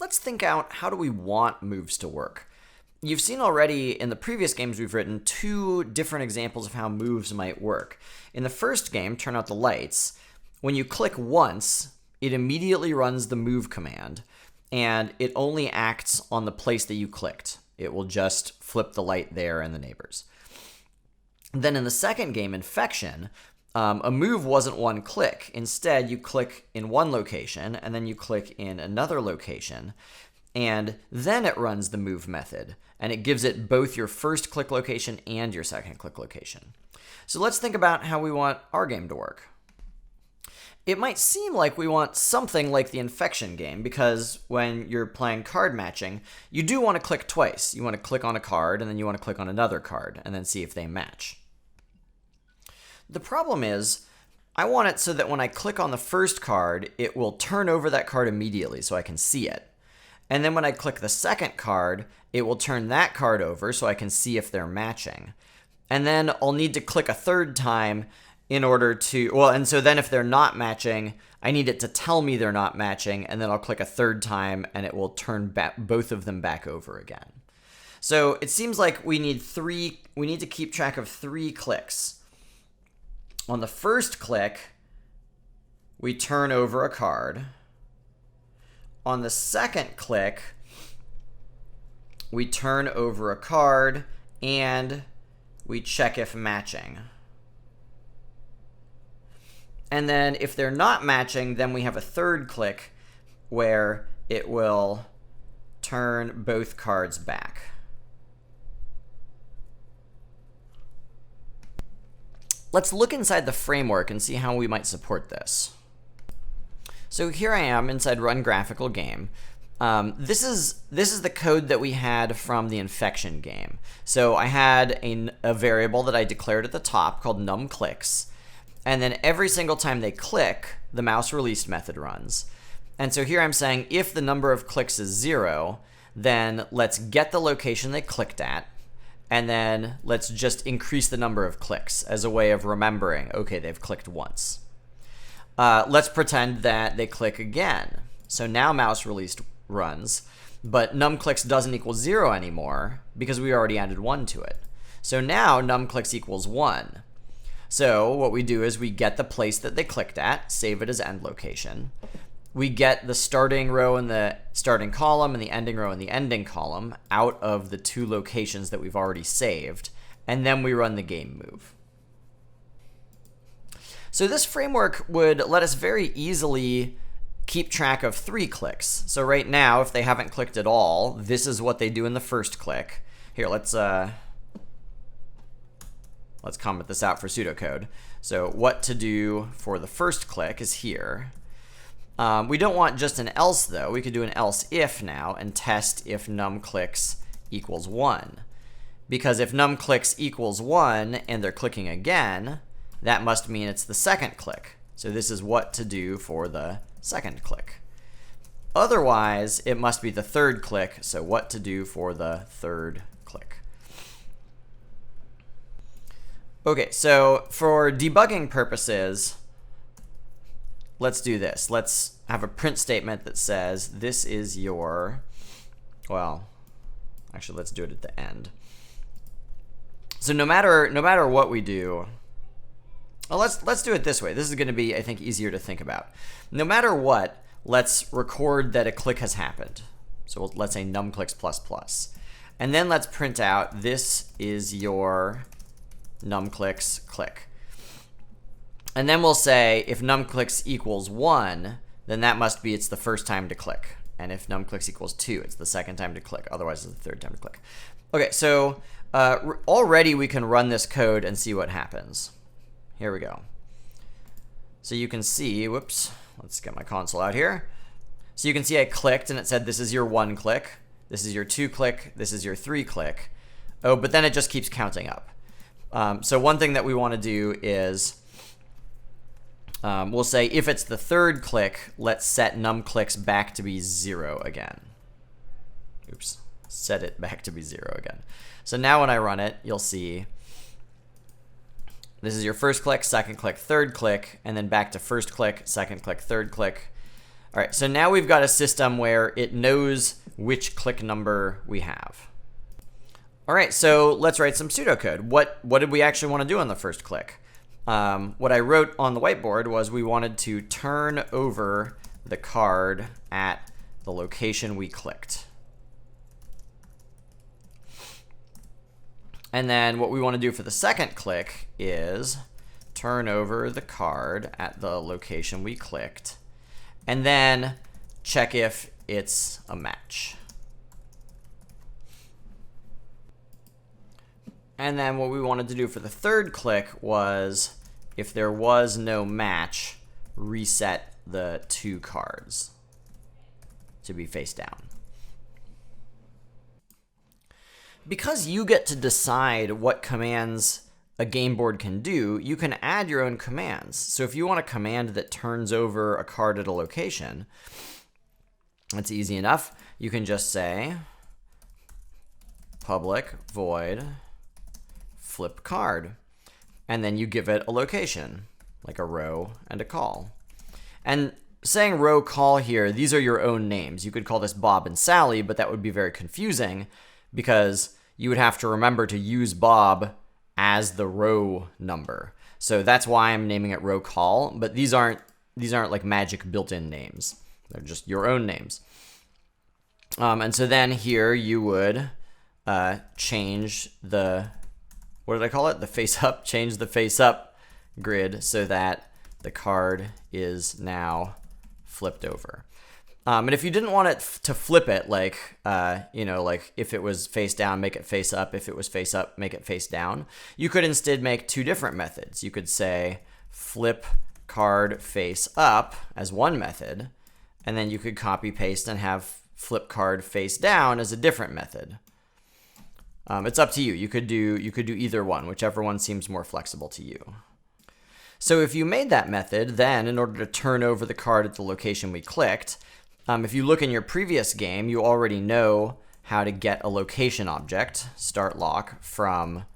let's think out, how do we want moves to work? You've seen already in the previous games we've written 2 different examples of how moves might work. In the first game, Turn Out the Lights, when you click once, it immediately runs the move command, and it only acts on the place that you clicked. It will just flip the light there and the neighbors. Then in the second game, Infection, a move wasn't one click. Instead, you click in one location, and then you click in another location, and then it runs the move method, and it gives it both your first click location and your second click location. So let's think about how we want our game to work. It might seem like we want something like the Infection game, because when you're playing card matching, you do want to click twice. You want to click on a card, and then you want to click on another card, and then see if they match. The problem is, I want it so that when I click on the first card, it will turn over that card immediately so I can see it. And then when I click the second card, it will turn that card over so I can see if they're matching. And then I'll need to click a third time in order to, and so then if they're not matching, I need it to tell me they're not matching, and then I'll click a third time and it will turn both of them back over again. So it seems like we need to keep track of 3 clicks. On the first click, we turn over a card. On the second click, we turn over a card and we check if matching. And then if they're not matching, then we have a third click where it will turn both cards back. Let's look inside the framework and see how we might support this. So here I am inside Run Graphical Game. This is the code that we had from the Infection game. So I had a variable that I declared at the top called numClicks, and then every single time they click, the mouse released method runs. And so here I'm saying if the number of clicks is 0, then let's get the location they clicked at, and then let's just increase the number of clicks as a way of remembering, okay, they've clicked once. Let's pretend that they click again. So now mouse released runs, but numClicks doesn't equal 0 anymore because we already added 1 to it. So now numClicks equals 1. So what we do is we get the place that they clicked at, save it as end location. We get the starting row and the starting column and the ending row and the ending column out of the 2 locations that we've already saved, and then we run the game move. So this framework would let us very easily keep track of 3 clicks. So right now, if they haven't clicked at all, this is what they do in the first click. Here, let's comment this out for pseudocode. So what to do for the first click is here. We don't want just an else though. We could do an else if now and test if numClicks equals 1. Because if numClicks equals 1 and they're clicking again, that must mean it's the second click. So this is what to do for the second click. Otherwise, it must be the third click, so what to do for the third click. Okay, so for debugging purposes, let's do this. Let's have a print statement that says this is your, well, actually let's do it at the end. So no matter what we do, well, let's do it this way. This is going to be, I think, easier to think about. No matter what, let's record that a click has happened. So let's say numClicks++. And then let's print out this is your numClicks click. And then we'll say if numClicks equals 1, then that must be it's the first time to click. And if numClicks equals 2, it's the second time to click. Otherwise, it's the third time to click. Okay, so already we can run this code and see what happens. Here we go. So you can see, whoops, let's get my console out here. So you can see I clicked and it said this is your 1 click, this is your 2 click, this is your 3 click. Oh, but then it just keeps counting up. So one thing that we want to do is we'll say if it's the third click, let's set numClicks back to be 0 again. Oops, set it back to be 0 again. So now when I run it, you'll see this is your first click, second click, third click, and then back to first click, second click, third click. All right, so now we've got a system where it knows which click number we have. All right, so let's write some pseudocode. What did we actually want to do on the first click? What I wrote on the whiteboard was we wanted to turn over the card at the location we clicked. And then what we want to do for the second click is turn over the card at the location we clicked, and then check if it's a match. And then what we wanted to do for the third click was, if there was no match, reset the two cards to be face down. Because you get to decide what commands a game board can do, you can add your own commands. So if you want a command that turns over a card at a location, that's easy enough. You can just say public void flip card, and then you give it a location, like a row and a call. And saying row call here, these are your own names. You could call this Bob and Sally, but that would be very confusing because you would have to remember to use Bob as the row number. So that's why I'm naming it row call, but these aren't like magic built-in names. They're just your own names. And so then here you would change the, what did I call it? The face up, change the face up grid so that the card is now flipped over. And if you didn't want it to flip it, like, like if it was face down, make it face up. If it was face up, make it face down. You could instead make two different methods. You could say flip card face up as one method, and then you could copy paste and have flip card face down as a different method. It's up to you. You could do either one, whichever one seems more flexible to you. So if you made that method, then in order to turn over the card at the location we clicked, if you look in your previous game, you already know how to get a location object, start lock, from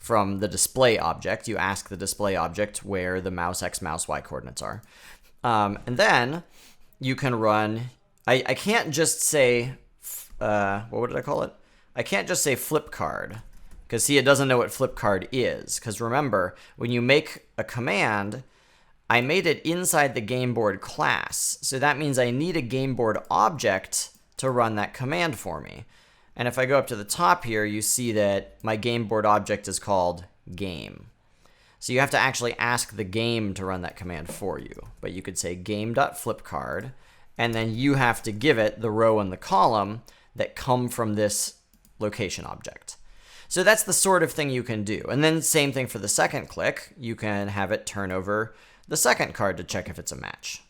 the display object. You ask the display object where the mouse x, mouse y coordinates are. And then you can run, I can't just say, what did I call it? I can't just say flip card, because see, it doesn't know what flip card is. Because remember, when you make a command, I made it inside the game board class. So that means I need a game board object to run that command for me. And if I go up to the top here, you see that my game board object is called game. So you have to actually ask the game to run that command for you. But you could say game.flipCard, and then you have to give it the row and the column that come from this location object. So that's the sort of thing you can do. And then same thing for the second click. You can have it turn over the second card to check if it's a match.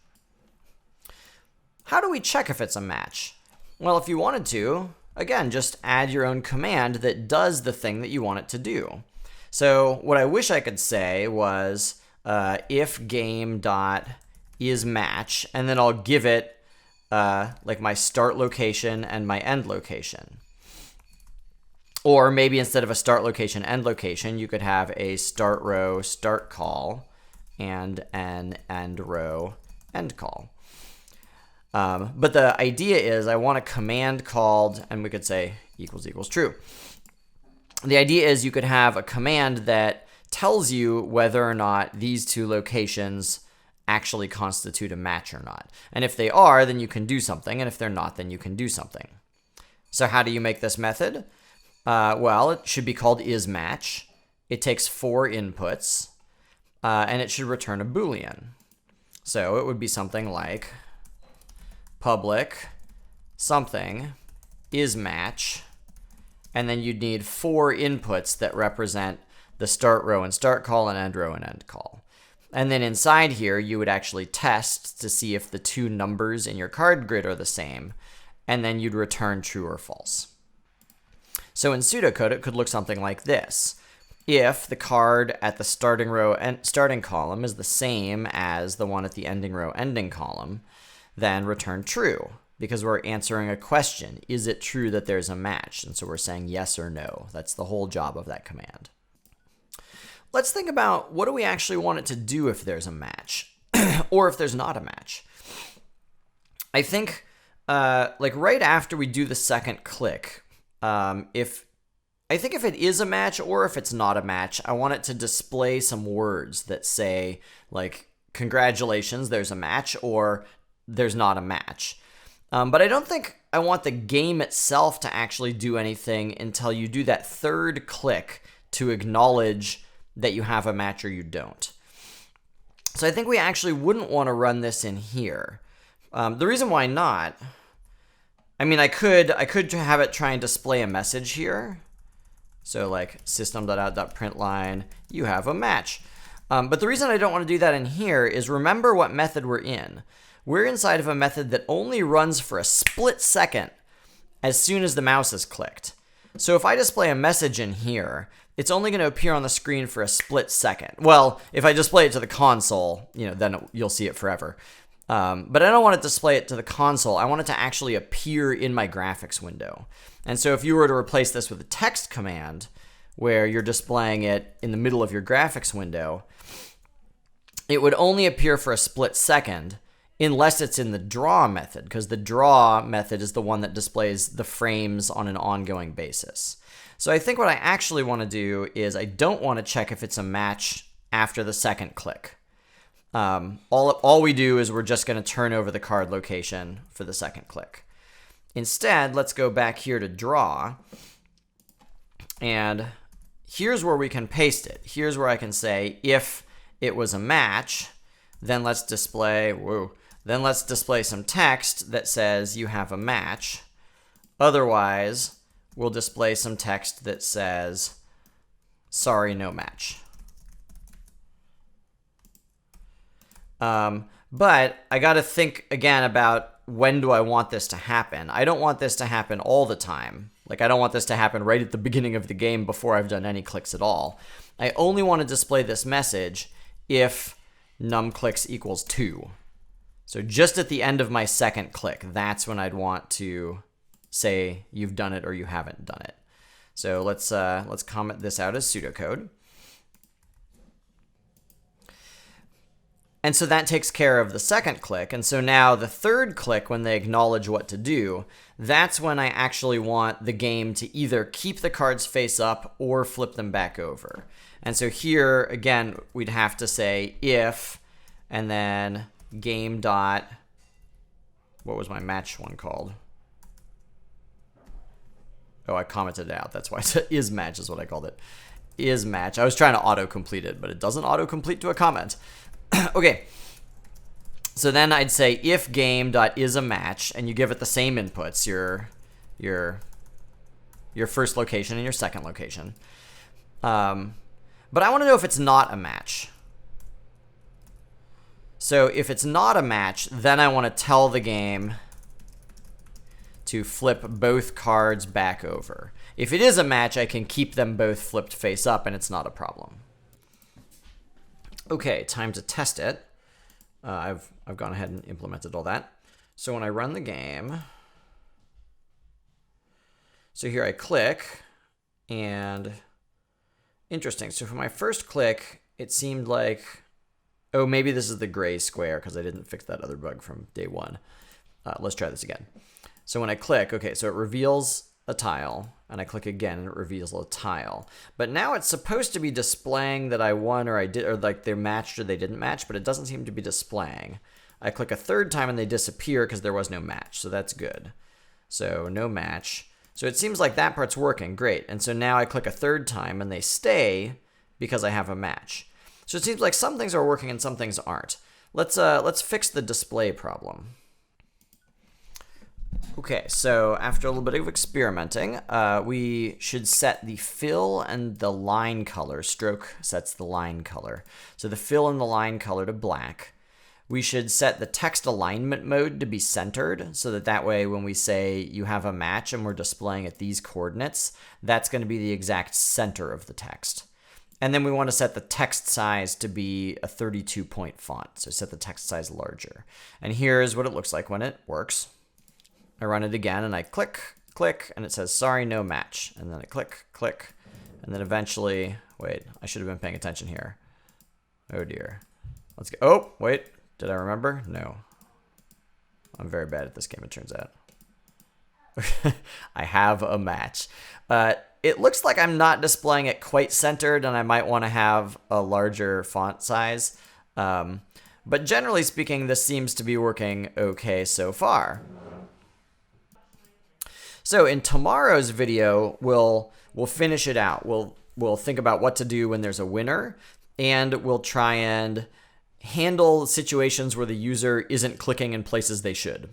How do we check if it's a match? Well, if you wanted to, again, just add your own command that does the thing that you want it to do. So what I wish I could say was if game.isMatch, and then I'll give it like my start location and my end location. Or maybe instead of a start location, end location, you could have a start row, start call, and an end row, end call. But the idea is I want a command called, and we could say equals equals true. The idea is you could have a command that tells you whether or not these two locations actually constitute a match or not. And if they are, then you can do something, and if they're not, then you can do something. So how do you make this method? Well, it should be called isMatch. It takes 4 inputs, and it should return a Boolean. So it would be something like public something isMatch, and then you'd need 4 inputs that represent the start row and start call and end row and end call. And then inside here, you would actually test to see if the two numbers in your card grid are the same, and then you'd return true or false. So in pseudocode, it could look something like this. If the card at the starting row and starting column is the same as the one at the ending row ending column, then return true, because we're answering a question. Is it true that there's a match? And so we're saying yes or no. That's the whole job of that command. Let's think about what do we actually want it to do if there's a match. or if there's not a match. I think like right after we do the second click, if it is a match or if it's not a match, I want it to display some words that say like, congratulations, there's a match, or there's not a match. But I don't think I want the game itself to actually do anything until you do that third click to acknowledge that you have a match or you don't. So I think we actually wouldn't want to run this in here. The reason why not, I mean, I could have it try and display a message here. So like system.out.println, you have a match. But the reason I don't want to do that in here is remember what method we're in. We're inside of a method that only runs for a split second as soon as the mouse is clicked. So if I display a message in here, it's only going to appear on the screen for a split second. Well, if I display it to the console, then you'll see it forever. But I don't want to display it to the console. I want it to actually appear in my graphics window. And so if you were to replace this with a text command, where you're displaying it in the middle of your graphics window, it would only appear for a split second unless it's in the draw method, because the draw method is the one that displays the frames on an ongoing basis. So I think what I actually want to do is I don't want to check if it's a match after the second click. All we do is we're just going to turn over the card location for the second click. Instead, let's go back here to draw, and here's where we can paste it. Here's where I can say if it was a match, then let's display some text that says you have a match. Otherwise, we'll display some text that says sorry, no match. But I got to think again about when do I want this to happen. I don't want this to happen all the time. Like, I don't want this to happen right at the beginning of the game before I've done any clicks at all. I only want to display this message if numclicks equals 2. So just at the end of my second click, that's when I'd want to say you've done it or you haven't done it. So let's comment this out as pseudocode. And so that takes care of the second click. And so now the third click, when they acknowledge what to do, that's when I actually want the game to either keep the cards face up or flip them back over. And so here, again, we'd have to say if, and then game dot, what was my match one called? Oh, I commented it out. That's why it's is match is what I called it. Is match. I was trying to autocomplete it, but it doesn't autocomplete to a comment. Okay, so then I'd say if game.isAmatch, and you give it the same inputs, your first location and your second location. But I want to know if it's not a match. So if it's not a match, then I want to tell the game to flip both cards back over. If it is a match, I can keep them both flipped face up, and it's not a problem. Okay, time to test it. I've gone ahead and implemented all that. So when I run the game, so here I click, and interesting. So for my first click, it seemed like, oh, maybe this is the gray square because I didn't fix that other bug from day one. Let's try this again. So when I click, okay, so it reveals a tile, and I click again and it reveals a tile. But now it's supposed to be displaying that I won or I did, or like they matched or they didn't match, but it doesn't seem to be displaying. I click a third time and they disappear because there was no match, so that's good. So no match. So it seems like that part's working, great. And so now I click a third time and they stay because I have a match. So it seems like some things are working and some things aren't. Let's fix the display problem. Okay, so after a little bit of experimenting, we should set the fill and the line color. Stroke sets the line color. So the fill and the line color to black. We should set the text alignment mode to be centered, so that way when we say you have a match and we're displaying at these coordinates, that's going to be the exact center of the text. And then we want to set the text size to be a 32-point font, so set the text size larger. And here's what it looks like when it works. I run it again and I click, click, and it says, sorry, no match. And then I click, click, and then eventually, wait, I should have been paying attention here. Oh dear. Let's go, oh, wait, Did I remember? No. I'm very bad at this game, it turns out. I have a match. It looks like I'm not displaying it quite centered, and I might want to have a larger font size. But generally speaking, this seems to be working okay so far. So in tomorrow's video, we'll finish it out. We'll think about what to do when there's a winner, and we'll try and handle situations where the user isn't clicking in places they should.